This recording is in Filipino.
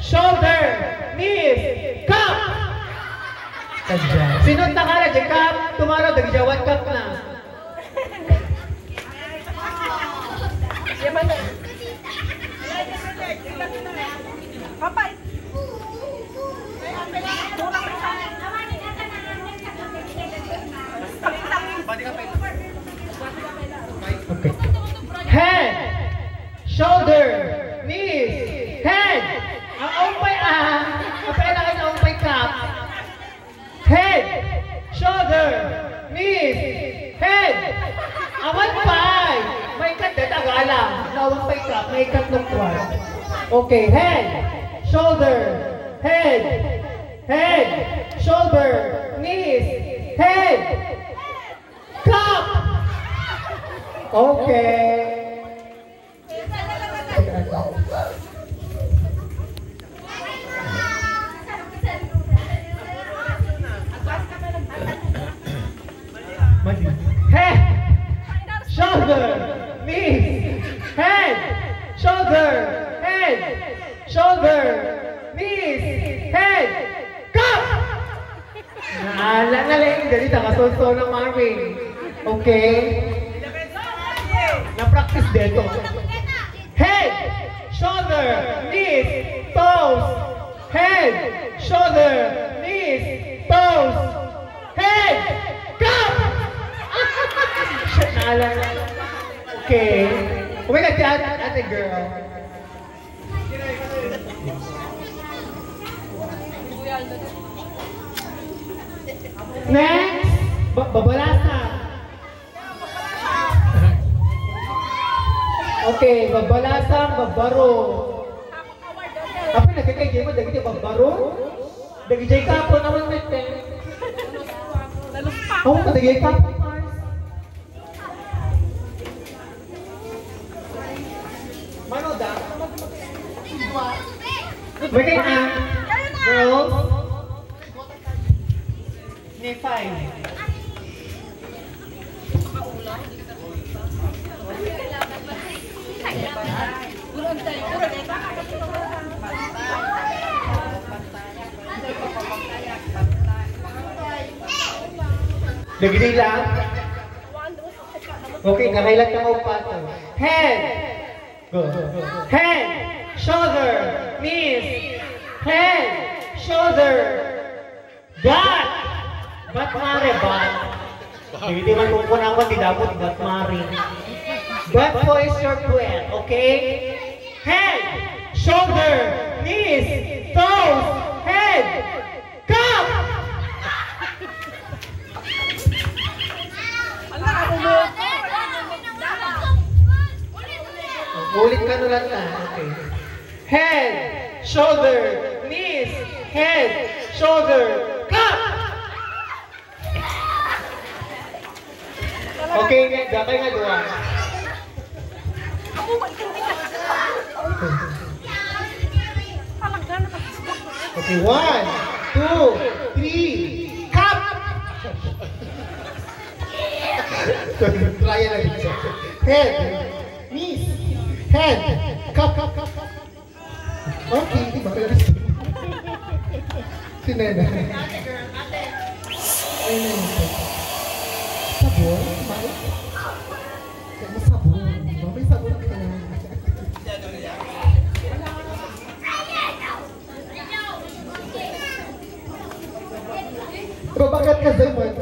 shoulder, knees, cup! Sinunod na ka na, cup. Tomorrow, dagjawan cup na. Papa, okay. Head, shoulder, knees, head. Ang umpay kapailangan ang umpay cup. Head, shoulder, knees, head. Awan pay. May kat na Tagalang. Nawang pay cup, may kat ng kwan. Okay, head, shoulder, head, shoulder, knees, head, cup. Okay. Head, shoulder, knees, head, shoulder, knees, head, cup! Nalang, ganito, kasunso ng Marvin. Okay? Na-practice dito. Head, shoulder, knees, toes. Head, shoulder, knees, toes. Head, cup! Shit, naalala. Okay. Oh my God, ate girl. Next, babalasa. Okay, babalasang, babaro. Apa nagkakay mo, dagiti babaro? Dagiti kapo naman mete. Oo, dagiti kapo. Mano da? Wait na. Girls. May 5. Dagdi lang. Okay, nakailan ka upato. Head. Go. Head, shoulder, knees. Head, shoulder. Bat. Bat mare, bat. Hindi man kung kunang di dapat bat mare. Bat po is your breath, okay? Head, shoulder, knees, toes, head, cup! Ulit ka nulan na. Okay. Head, shoulder, knees, head, shoulder, cup! Okay, gakay nga doon. Okay, 1, 2, 3, cup! Try lang siya. Head, knees, head, cup. Okay, di ba? Sinena. Sabon? Sabon? May sabon ka na. Pero bakit ka, Zayman?